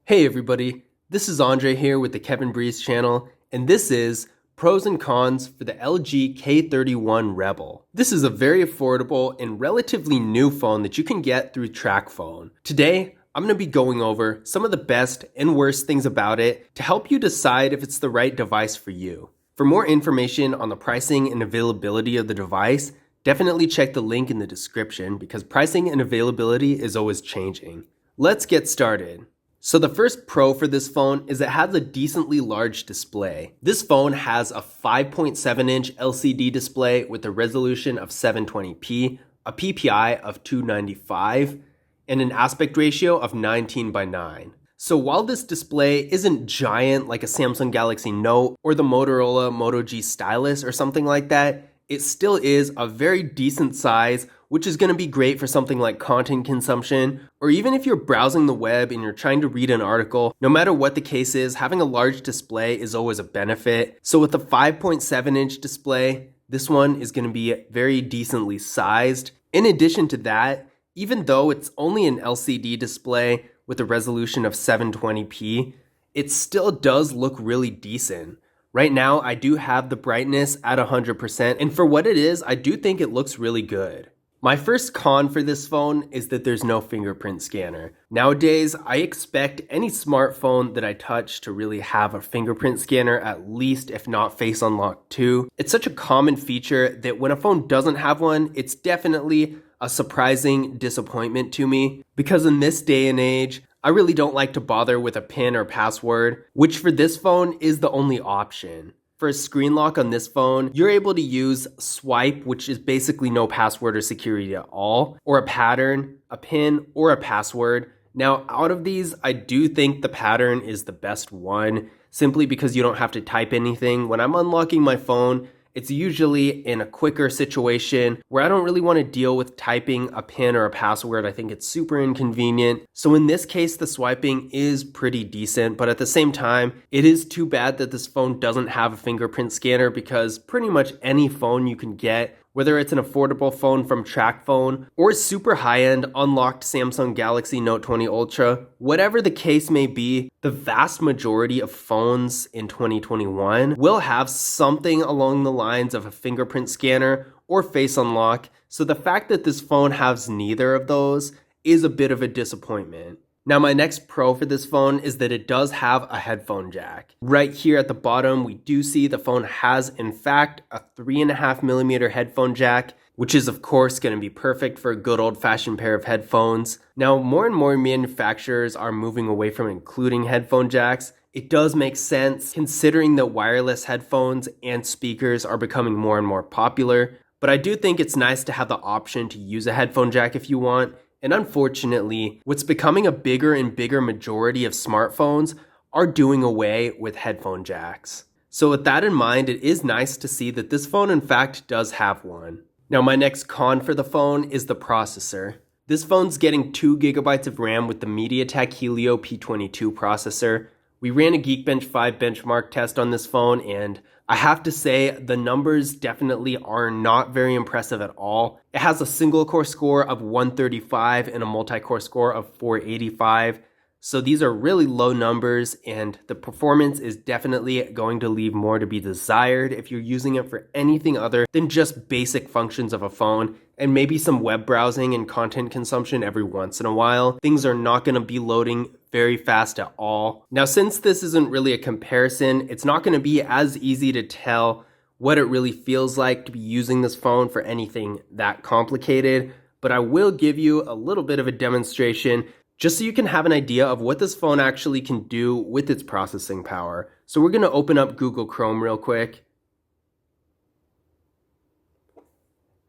Hey everybody, this is Andre here with the Kevin Breeze channel, and this is pros and cons for the LG K31 Rebel. This is a very affordable and relatively new phone that you can get through TracFone. Today, I'm going to be going over some of the best and worst things about it to help you decide if it's the right device for you. For more information on the pricing and availability of the device, definitely check the link in the description because pricing and availability is always changing. Let's get started. So the first pro for this phone is it has a decently large display. This phone has a 5.7-inch LCD display with a resolution of 720p, a PPI of 295, and an aspect ratio of 19:9. So while this display isn't giant like a Samsung Galaxy Note or the Motorola Moto G Stylus or something like that, it still is a very decent size, which is going to be great for something like content consumption, or even if you're browsing the web and you're trying to read an article. No matter what the case is, having a large display is always a benefit. So with a 5.7-inch display, this one is going to be very decently sized. In addition to that, even though it's only an LCD display with a resolution of 720p, it still does look really decent. Right now, I do have the brightness at 100%, and for what it is, I do think it looks really good. My first con for this phone is that there's no fingerprint scanner. Nowadays, I expect any smartphone that I touch to really have a fingerprint scanner at least, if not face unlock too. It's such a common feature that when a phone doesn't have one, it's definitely a surprising disappointment to me, because in this day and age, I really don't like to bother with a PIN or password, which for this phone is the only option. For a screen lock on this phone, you're able to use swipe, which is basically no password or security at all, or a pattern, a PIN, or a password. Now, out of these, I do think the pattern is the best one, simply because you don't have to type anything. When I'm unlocking my phone, it's usually in a quicker situation where I don't really want to deal with typing a PIN or a password. I think it's super inconvenient. So in this case, the swiping is pretty decent, but at the same time, it is too bad that this phone doesn't have a fingerprint scanner, because pretty much any phone you can get, whether it's an affordable phone from TracFone or a super high-end unlocked Samsung Galaxy Note 20 Ultra, whatever the case may be, the vast majority of phones in 2021 will have something along the lines of a fingerprint scanner or face unlock. So the fact that this phone has neither of those is a bit of a disappointment. Now, my next pro for this phone is that it does have a headphone jack. Right here at the bottom, we do see the phone has, in fact, a 3.5mm headphone jack, which is of course going to be perfect for a good old-fashioned pair of headphones. Now, more and more manufacturers are moving away from including headphone jacks. It does make sense considering that wireless headphones and speakers are becoming more and more popular, but I do think it's nice to have the option to use a headphone jack if you want. And unfortunately, what's becoming a bigger and bigger majority of smartphones are doing away with headphone jacks. So with that in mind, it is nice to see that this phone in fact does have one. Now, my next con for the phone is the processor. This phone's getting 2GB of RAM with the MediaTek Helio P22 processor. We ran a Geekbench 5 benchmark test on this phone, and I have to say the numbers definitely are not very impressive at all. It has a single core score of 135 and a multi-core score of 485. So these are really low numbers, and the performance is definitely going to leave more to be desired if you're using it for anything other than just basic functions of a phone and maybe some web browsing and content consumption every once in a while. Things are not going to be loading very fast at all. Now, since this isn't really a comparison, it's not going to be as easy to tell what it really feels like to be using this phone for anything that complicated, but I will give you a little bit of a demonstration just so you can have an idea of what this phone actually can do with its processing power. So we're going to open up Google Chrome real quick.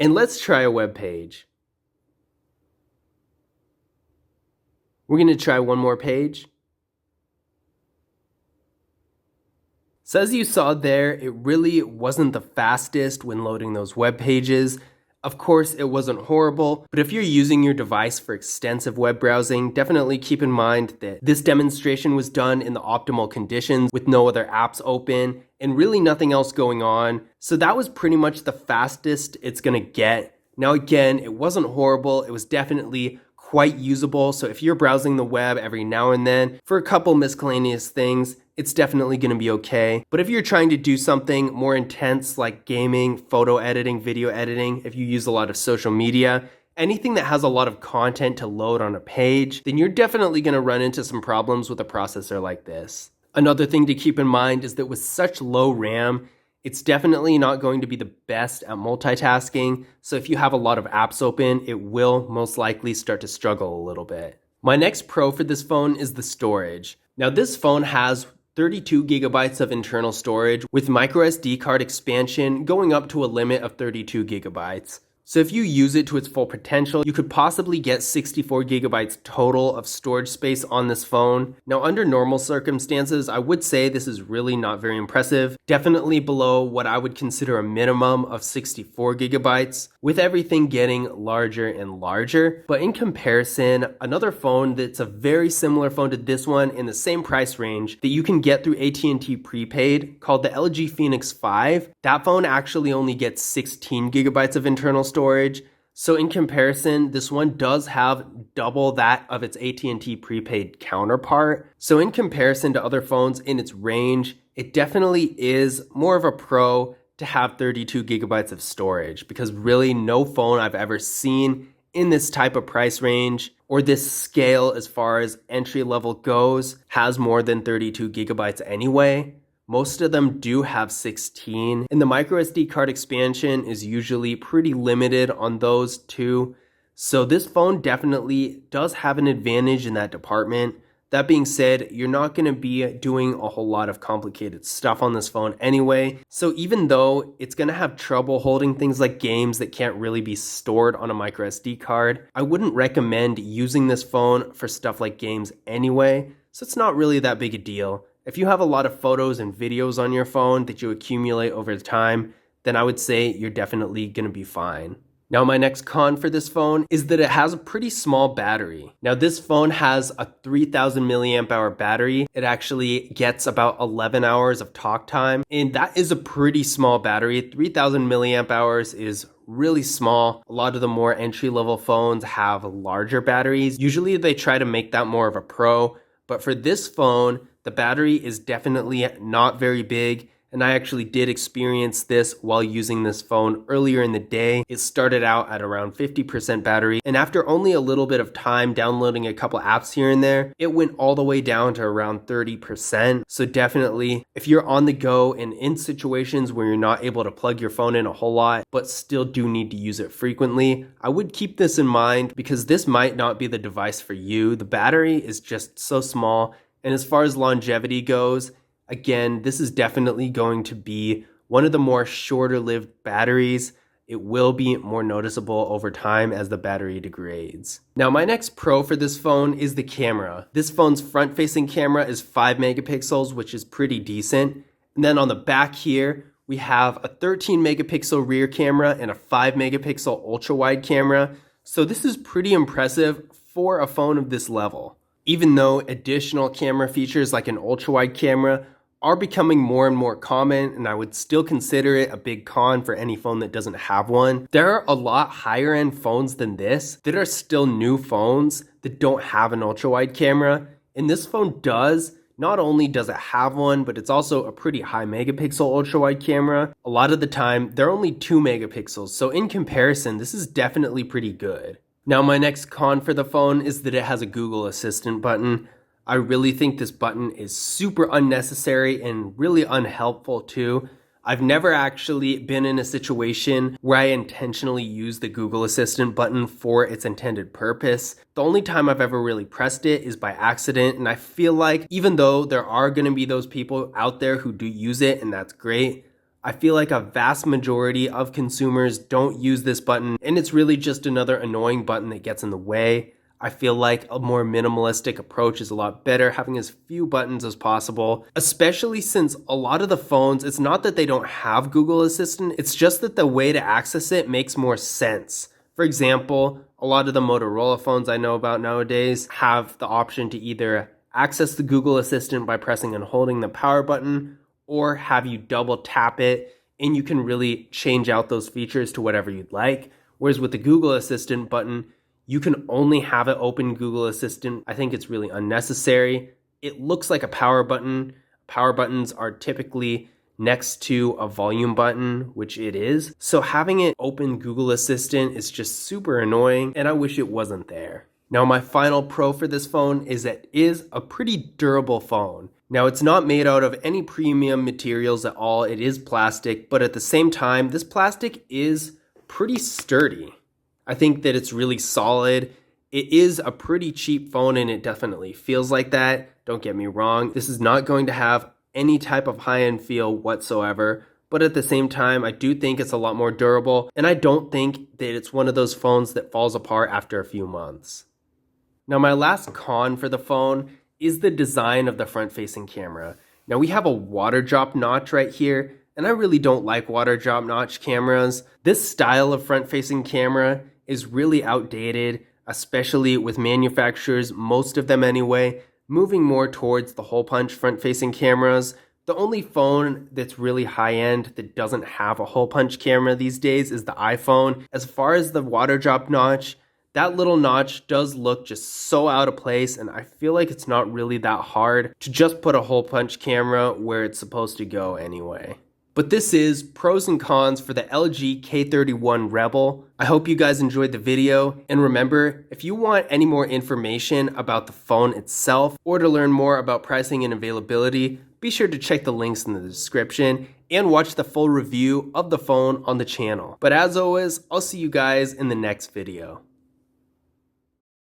And let's try a web page. We're going to try one more page. So as you saw there, it really wasn't the fastest when loading those web pages. Of course, it wasn't horrible, but if you're using your device for extensive web browsing, definitely keep in mind that this demonstration was done in the optimal conditions with no other apps open and really nothing else going on. So that was pretty much the fastest it's going to get. Now again, it wasn't horrible. It was definitely quite usable. So if you're browsing the web every now and then for a couple miscellaneous things, it's definitely going to be okay. But if you're trying to do something more intense like gaming, photo editing, video editing, if you use a lot of social media, anything that has a lot of content to load on a page, then you're definitely going to run into some problems with a processor like this. Another thing to keep in mind is that with such low RAM, it's definitely not going to be the best at multitasking. So if you have a lot of apps open, it will most likely start to struggle a little bit. My next pro for this phone is the storage. Now this phone has 32 gigabytes of internal storage with microSD card expansion going up to a limit of 32 gigabytes. So if you use it to its full potential, you could possibly get 64 gigabytes total of storage space on this phone. Now, under normal circumstances, I would say this is really not very impressive. Definitely below what I would consider a minimum of 64 gigabytes, with everything getting larger and larger. But in comparison, another phone that's a very similar phone to this one in the same price range that you can get through AT&T prepaid, called the LG Phoenix 5, that phone actually only gets 16 gigabytes of internal storage. So in comparison, this one does have double that of its AT&T prepaid counterpart. So in comparison to other phones in its range, it definitely is more of a pro to have 32 gigabytes of storage, because really no phone I've ever seen in this type of price range or this scale as far as entry level goes has more than 32 gigabytes anyway. Most of them do have 16, and the microSD card expansion is usually pretty limited on those too. So this phone definitely does have an advantage in that department. That being said, you're not going to be doing a whole lot of complicated stuff on this phone anyway. So even though it's going to have trouble holding things like games that can't really be stored on a microSD card, I wouldn't recommend using this phone for stuff like games anyway. So it's not really that big a deal. If you have a lot of photos and videos on your phone that you accumulate over time, then I would say you're definitely going to be fine. Now, my next con for this phone is that it has a pretty small battery. Now, this phone has a 3000 milliamp hour battery. It actually gets about 11 hours of talk time, and that is a pretty small battery. 3000 milliamp hours is really small. A lot of the more entry level phones have larger batteries. Usually they try to make that more of a pro, but for this phone, the battery is definitely not very big, and I actually did experience this while using this phone earlier in the day. It started out at around 50% battery, and after only a little bit of time downloading a couple apps here and there, it went all the way down to around 30%. So definitely, if you're on the go and in situations where you're not able to plug your phone in a whole lot, but still do need to use it frequently, I would keep this in mind because this might not be the device for you. The battery is just so small. And as far as longevity goes, again, this is definitely going to be one of the more shorter lived batteries. It will be more noticeable over time as the battery degrades. Now, my next pro for this phone is the camera. This phone's front-facing camera is 5 megapixels, which is pretty decent. And then on the back here, we have a 13 megapixel rear camera and a 5 megapixel ultra-wide camera. So this is pretty impressive for a phone of this level. Even though additional camera features like an ultra-wide camera are becoming more and more common, and I would still consider it a big con for any phone that doesn't have one, there are a lot higher end phones than this that are still new phones that don't have an ultra-wide camera. And this phone does. Not only does it have one, but it's also a pretty high megapixel ultra-wide camera. A lot of the time, they're only 2 megapixels. So in comparison, this is definitely pretty good. Now, my next con for the phone is that it has a Google Assistant button. I really think this button is super unnecessary and really unhelpful too. I've never actually been in a situation where I intentionally use the Google Assistant button for its intended purpose. The only time I've ever really pressed it is by accident, and I feel like even though there are going to be those people out there who do use it, and that's great, I feel like a vast majority of consumers don't use this button, and it's really just another annoying button that gets in the way. I feel like a more minimalistic approach is a lot better, having as few buttons as possible, especially since a lot of the phones, it's not that they don't have Google Assistant, it's just that the way to access it makes more sense. For example, a lot of the Motorola phones I know about nowadays have the option to either access the Google Assistant by pressing and holding the power button, or have you double tap it and you can really change out those features to whatever you'd like. Whereas with the Google Assistant button, You can only have it open Google Assistant. I think it's really unnecessary. It looks like a power button. Power buttons are typically next to a volume button, which it is. So having it open Google Assistant is just super annoying, and I wish it wasn't there. Now, my final pro for this phone is that it is a pretty durable phone. Now, it's not made out of any premium materials at all. It is plastic, but at the same time, this plastic is pretty sturdy. I think that it's really solid. It is a pretty cheap phone, and it definitely feels like that. Don't get me wrong. This is not going to have any type of high-end feel whatsoever, but at the same time, I do think it's a lot more durable, and I don't think that it's one of those phones that falls apart after a few months. Now, my last con for the phone is the design of the front-facing camera. Now, we have a water drop notch right here, and I really don't like water drop notch cameras. This style of front-facing camera is really outdated, especially with manufacturers, most of them anyway, moving more towards the hole punch front-facing cameras. The only phone that's really high-end that doesn't have a hole punch camera these days is the iPhone. As far as the water drop notch, that little notch does look just so out of place, and I feel like it's not really that hard to just put a hole punch camera where it's supposed to go anyway. But this is pros and cons for the LG K31 Rebel. I hope you guys enjoyed the video, and remember, if you want any more information about the phone itself or to learn more about pricing and availability, be sure to check the links in the description and watch the full review of the phone on the channel. But as always, I'll see you guys in the next video.